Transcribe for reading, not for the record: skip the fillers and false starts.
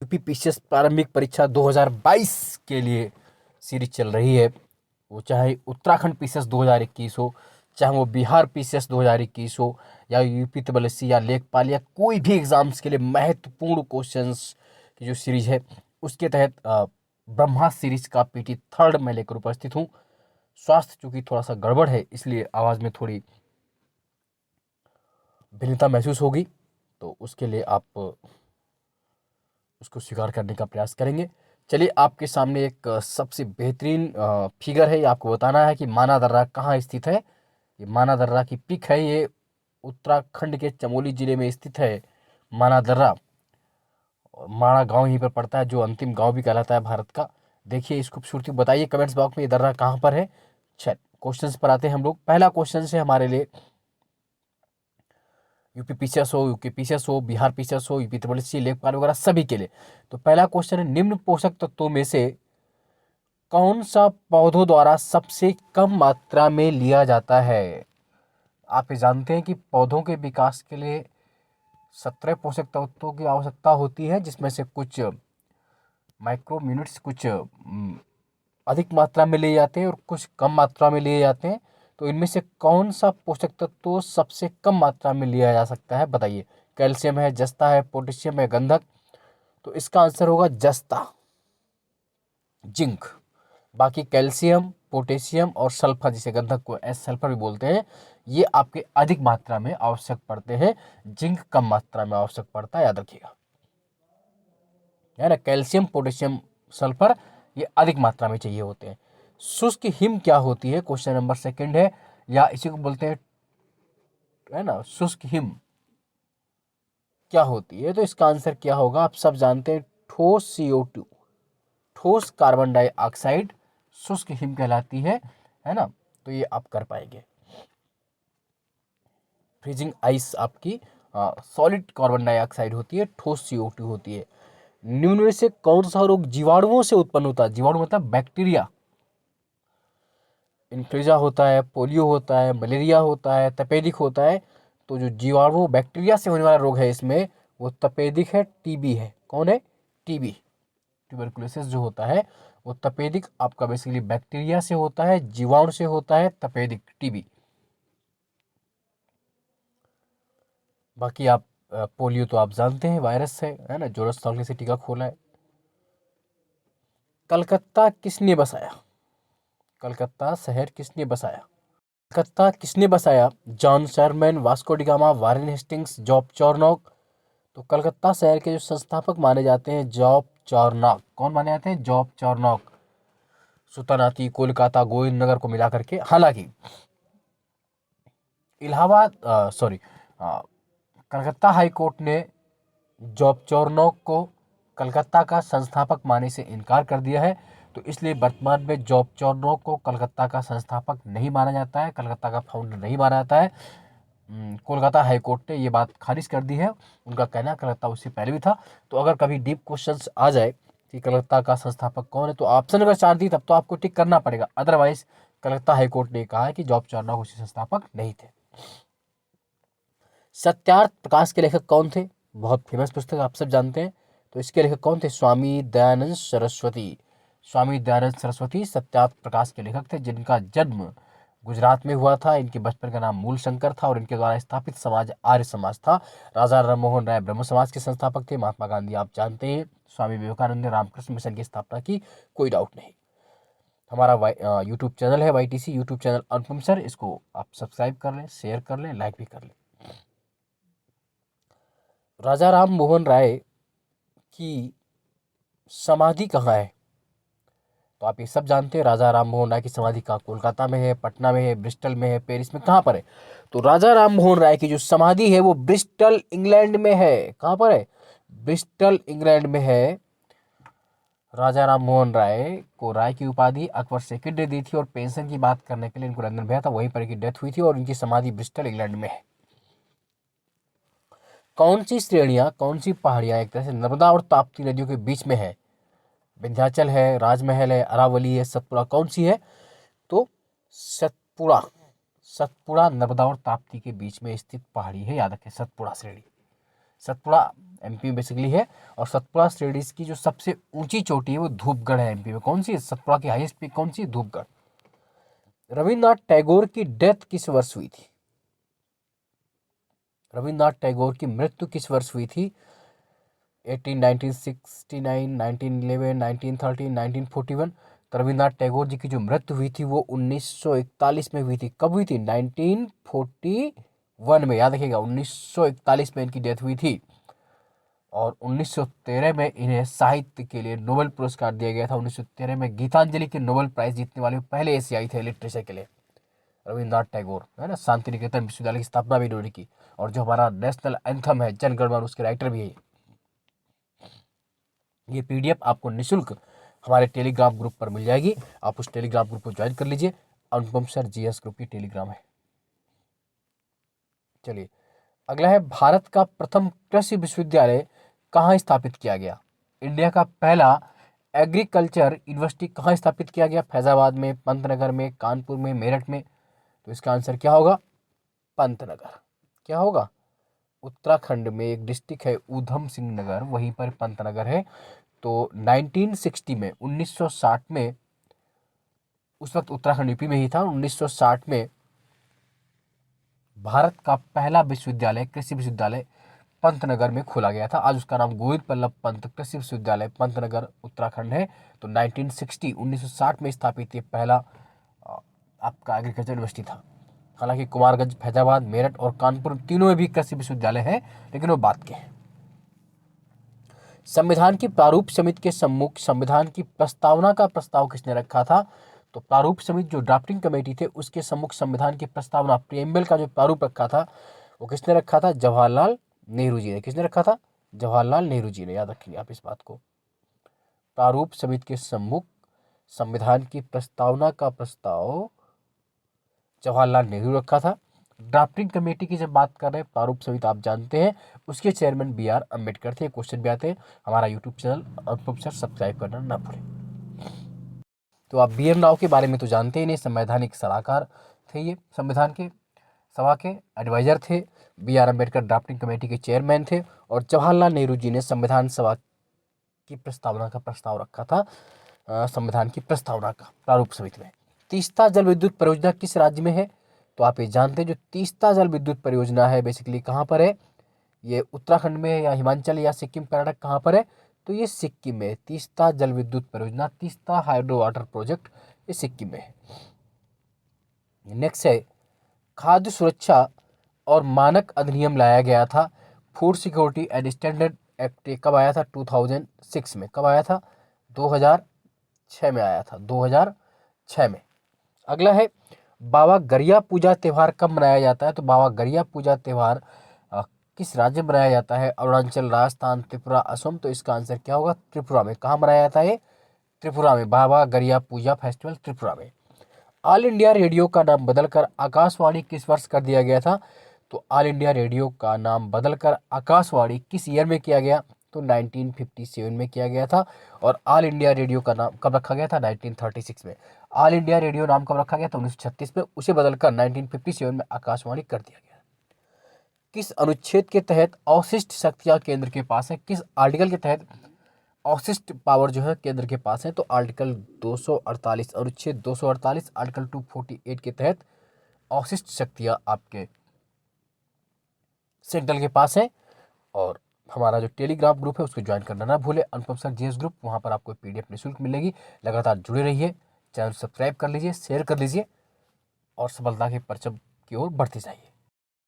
UP PCS प्रारंभिक परीक्षा 2022 के लिए सीरीज चल रही है। वो चाहे उत्तराखंड पीसीएस 2021 हो, चाहे वो बिहार पीसीएस 2021 हो, या यूपी ट्रिपल या लेखपाल या कोई भी एग्जाम्स के लिए महत्वपूर्ण क्वेश्चंस की जो सीरीज है, उसके तहत ब्रह्मा सीरीज का पीटी थर्ड मैं लेकर उपस्थित हूँ। स्वास्थ्य चूंकि थोड़ा सा गड़बड़ है, इसलिए आवाज़ में थोड़ी भिन्नता महसूस होगी, तो उसके लिए आप उसको स्वीकार करने का प्रयास करेंगे। चलिए, आपके सामने एक सबसे बेहतरीन फिगर है। ये आपको बताना है कि माना दर्रा कहाँ स्थित है। ये माना दर्रा की पिक है। ये उत्तराखंड के चमोली जिले में स्थित है माना दर्रा। और माणा गांव यहीं पर पड़ता है, जो अंतिम गांव भी कहलाता है भारत का। देखिए इस खूबसूरती, बताइए कमेंट्स बॉक्स में ये दर्रा कहाँ पर है। चल क्वेश्चंस पर आते हैं हम लोग। पहला क्वेश्चन है हमारे लिए, यूपी पीसीएस हो, यूपी पीसीएस हो, बिहार पीसीएस हो, यूपी ट्रिपल सी, लेखपाल वगैरह सभी के लिए। तो पहला क्वेश्चन है, निम्न पोषक तत्वों में से कौन सा पौधों द्वारा सबसे कम मात्रा में लिया जाता है। आप ये जानते हैं कि पौधों के विकास के लिए 17 पोषक तत्वों की आवश्यकता होती है, जिसमें से कुछ माइक्रोमिनट्स, कुछ अधिक मात्रा में लिए जाते हैं और कुछ कम मात्रा में लिए जाते हैं। तो इनमें से कौन सा पोषक तत्व सबसे कम मात्रा में लिया जा सकता है, बताइए। कैल्शियम है, जस्ता है, पोटेशियम है, गंधक। तो इसका आंसर होगा जस्ता, जिंक। बाकी कैल्शियम, पोटेशियम और सल्फर, जिसे गंधक को एस सल्फर भी बोलते हैं, ये आपके अधिक मात्रा में आवश्यक पड़ते हैं। जिंक कम मात्रा में आवश्यक पड़ता है, याद रखिएगा, है ना। कैल्शियम, पोटेशियम, सल्फर ये अधिक मात्रा में चाहिए होते हैं। शुष्क हिम क्या होती है, क्वेश्चन नंबर सेकंड है, या इसी को बोलते हैं, है ना, शुष्क हिम क्या होती है। तो इसका आंसर क्या होगा, आप सब जानते हैं, ठोस CO2, ठोस कार्बन डाइऑक्साइड शुष्क हिम कहलाती है ना। तो ये आप कर पाएंगे। फ्रीजिंग आइस आपकी सॉलिड कार्बन डाइऑक्साइड होती है, ठोस CO2 होती है। निम्न में से कौन सा रोग जीवाणुओं से उत्पन्न होता है। जीवाणु मतलब बैक्टीरिया। इन्फ्लुएंजा होता है, पोलियो होता है, मलेरिया होता है, तपेदिक होता है। तो जो जीवाणु बैक्टीरिया से होने वाला रोग है इसमें, वो तपेदिक है, टीबी है। कौन है, टीबी, ट्यूबरकुलोसिस जो होता है वो तपेदिक आपका बेसिकली बैक्टीरिया से होता है, जीवाणु से होता है, तपेदिक, टीबी। बाकी आप पोलियो तो आप जानते हैं वायरस है ना, जोरस तौलने से टीका खोला है। कलकत्ता किसने बसाया, कलकत्ता शहर किसने बसाया। कलकत्ता किसने बसाया, John Sherman, Vasco da Gama, Warren Hastings, Job Charnock. तो कलकत्ता शहर के जो संस्थापक माने जाते हैं, जॉब चार्नोक। कौन माने जाते हैं, जॉब चार्नोक। सुल्तानाती, कोलकाता, गोविंदनगर को मिला करके। हालांकि Allahabad, sorry, Calcutta high court ने जॉब चार्नोक को कलकत्ता का संस्थापक मानने से इनकार कर दिया है। तो इसलिए वर्तमान में जॉब चार्नोक को कलकत्ता का संस्थापक नहीं माना जाता है, कलकत्ता का फाउंडर नहीं माना जाता है। कोलकाता हाई कोर्ट ने ये बात खारिज कर दी है। उनका कहना है कलकत्ता उससे पहले भी था। तो अगर कभी डीप क्वेश्चंस आ जाए कि कलकत्ता का संस्थापक कौन है, तो ऑप्शन अगर 4 दी तब तो आपको टिक करना पड़ेगा। अदरवाइज कलकत्ता हाई कोर्ट ने कहा है कि जॉब चार्नोक उसके संस्थापक नहीं थे। सत्यार्थ प्रकाश के लेखक कौन थे, बहुत फेमस पुस्तक आप सब जानते हैं। तो इसके लेखक कौन थे, स्वामी दयानंद सरस्वती। स्वामी दयानंद सरस्वती सत्यार्थ प्रकाश के लेखक थे, जिनका जन्म गुजरात में हुआ था। इनके बचपन का नाम मूल शंकर था और इनके द्वारा स्थापित समाज आर्य समाज था। राजा राम मोहन राय ब्रह्म समाज के संस्थापक थे। महात्मा गांधी आप जानते हैं। स्वामी विवेकानंद ने रामकृष्ण मिशन की स्थापना की, कोई डाउट नहीं। हमारा यूट्यूब चैनल है YTC यूट्यूब चैनल अनुपम सर, इसको आप सब्सक्राइब कर लें, शेयर कर लें, लाइक भी कर लें। राजा राम मोहन राय की समाधि कहाँ है, तो आप ये सब जानते हैं। राजा राम मोहन राय की समाधि कहाँ, कोलकाता में है, पटना में है, ब्रिस्टल में है, पेरिस में, कहाँ पर है। तो राजा राम मोहन राय की जो समाधि है वो ब्रिस्टल इंग्लैंड में है। कहाँ पर है, ब्रिस्टल इंग्लैंड में है। राजा राम मोहन राय को राय की उपाधि अकबर सेकंड ने दी थी और पेंशन की बात करने के लिए इनको लंदन भेजा था, वहीं पर इनकी डेथ हुई थी और इनकी समाधि ब्रिस्टल इंग्लैंड में है। कौन सी श्रेणियां, कौन सी पहाड़ियां एक तरह से नर्मदा और ताप्ती नदियों के बीच में है। विंध्याचल है, राजमहल है, अरावली है, सतपुड़ा, कौन सी है। तो सतपुड़ा, सतपुड़ा नर्मदा और ताप्ती के बीच में स्थित पहाड़ी है, याद रखें, सतपुड़ा श्रेणी। सतपुड़ा एमपी में बेसिकली है, और सतपुड़ा श्रेणी की जो सबसे ऊंची चोटी है वो धूपगढ़ है एमपी में। कौन सी? सतपुड़ा की हाईएस्ट पीक कौन सी? धूपगढ़। रविन्द्रनाथ टैगोर की डेथ किस वर्ष हुई थी? रविन्द्रनाथ टैगोर की मृत्यु किस वर्ष हुई थी? 1969, 1911, 1913, 1941। तो रविन्द्रनाथ टैगोर जी की जो मृत्यु हुई थी वो 1941 में हुई थी। कब हुई थी? 1941 में, याद रखिएगा 1941 में इनकी डेथ हुई थी। और 1913 में इन्हें साहित्य के लिए नोबेल पुरस्कार दिया गया था। 1913 में गीतांजलि के नोबेल प्राइज जीतने वाले पहले एशियाई थे लिटरेचर के लिए, रविन्द्रनाथ टैगोर, है ना। शांति निकेतन विश्वविद्यालय की स्थापना भी इन्होंने की। और जो हमारा नेशनल एंथम है जन गण मन, उसके राइटर भी है। ये पीडीएफ आपको निःशुल्क हमारे टेलीग्राम ग्रुप पर मिल जाएगी। आप उस टेलीग्राम ग्रुप को ज्वाइन कर लीजिए। अनुपम सर जीएस ग्रुप की टेलीग्राम है। चलिए अगला है, भारत का प्रथम कृषि विश्वविद्यालय कहाँ स्थापित किया गया? इंडिया का पहला एग्रीकल्चर यूनिवर्सिटी कहाँ स्थापित किया गया? फैजाबाद में, पंतनगर में, कानपुर में, मेरठ में? तो इसका आंसर क्या होगा? पंतनगर। क्या होगा? उत्तराखंड में एक डिस्ट्रिक्ट है ऊधम सिंह नगर, वहीं पर पंतनगर है। तो 1960 में, 1960 में, उस वक्त उत्तराखंड यूपी में ही था। 1960 में भारत का पहला विश्वविद्यालय, कृषि विश्वविद्यालय पंतनगर में खोला गया था। आज उसका नाम गोविंद बल्लभ पंत कृषि विश्वविद्यालय पंतनगर उत्तराखंड है। तो 1960, 1960 में स्थापित ये पहला आपका एग्रीकल्चर यूनिवर्सिटी था। हालांकि कुमारगंज, फैजाबाद, मेरठ और कानपुर तीनों में भी कृषि विश्वविद्यालय है, लेकिन वो बात के हैं। संविधान की प्रारूप समिति के सम्मुख संविधान की प्रस्तावना का प्रस्ताव किसने रखा था? तो प्रारूप समिति जो ड्राफ्टिंग कमेटी थे उसके सम्मुख संविधान की प्रस्तावना, प्रिएम्बल का जो प्रारूप रखा था वो किसने रखा था? जवाहरलाल नेहरू जी ने। किसने रखा था? जवाहरलाल नेहरू जी ने। याद रखिए आप इस बात को। प्रारूप समिति के सम्मुख संविधान की प्रस्तावना का प्रस्ताव जवाहरलाल नेहरू रखा था। ड्राफ्टिंग कमेटी की जब बात कर रहे हैं, प्रारूप समिति आप जानते हैं उसके चेयरमैन BR अम्बेडकर थे। क्वेश्चन भी आते हैं। हमारा यूट्यूब चैनल अनुपम सर सब्सक्राइब करना ना भूलें। तो आप BM राव के बारे में तो जानते ही नहीं, संवैधानिक सलाहकार थे ये, संविधान के सभा के एडवाइजर थे। BR अम्बेडकर ड्राफ्टिंग कमेटी के चेयरमैन थे। और जवाहरलाल नेहरू जी ने संविधान सभा की प्रस्तावना का प्रस्ताव रखा था, संविधान की प्रस्तावना का प्रारूप समिति में। तीस्ता जल विद्युत परियोजना किस राज्य में है? तो आप ये जानते हैं जो तीस्ता जल विद्युत परियोजना है बेसिकली कहाँ पर है? ये उत्तराखंड में या हिमाचल या सिक्किम, कर्नाटक, कहाँ पर है? तो ये सिक्किम में। तीस्ता जल विद्युत परियोजना, तीस्ता हाइड्रो वाटर प्रोजेक्ट, ये सिक्किम में है। नेक्स्ट है, खाद्य सुरक्षा और मानक अधिनियम लाया गया था। Food security and standard act कब आया था? 2006 में। कब आया था? 2006 में आया था, 2006 में। अगला है, बाबा गरिया पूजा त्यौहार कब मनाया जाता है? तो बाबा गरिया पूजा त्यौहार किस राज्य में मनाया जाता है? अरुणाचल, राजस्थान, त्रिपुरा, असम? तो इसका आंसर क्या होगा? त्रिपुरा में। कहाँ मनाया जाता है? त्रिपुरा में। बाबा गरिया पूजा फेस्टिवल त्रिपुरा में। ऑल इंडिया रेडियो का नाम बदलकर आकाशवाणी किस वर्ष कर दिया गया था? तो ऑल इंडिया रेडियो का नाम बदलकर आकाशवाणी किस ईयर में किया गया? तो 1957 में किया गया था। और ऑल इंडिया रेडियो का नाम कब रखा गया था? 1936 में। ऑल इंडिया रेडियो नाम कब रखा गया था? 1936 में। उसे बदलकर 1957 में आकाशवाणी कर दिया गया। किस अनुच्छेद के तहत अवशिष्ट शक्तियां केंद्र के पास है? किस आर्टिकल के तहत अवशिष्ट पावर जो है केंद्र के पास है? तो आर्टिकल 248, अनुच्छेद 248, आर्टिकल 248 के तहत अवशिष्ट शक्तियां आपके सेंट्रल के पास है। और हमारा जो टेलीग्राम ग्रुप है उसको ज्वाइन करना ना भूले, अनुपम सर जीएस ग्रुप। वहाँ पर आपको PDF निःशुल्क मिलेगी। लगातार जुड़े रहिए, चैनल सब्सक्राइब कर लीजिए, शेयर कर लीजिए और सफलता के परचम की ओर बढ़ते जाइए।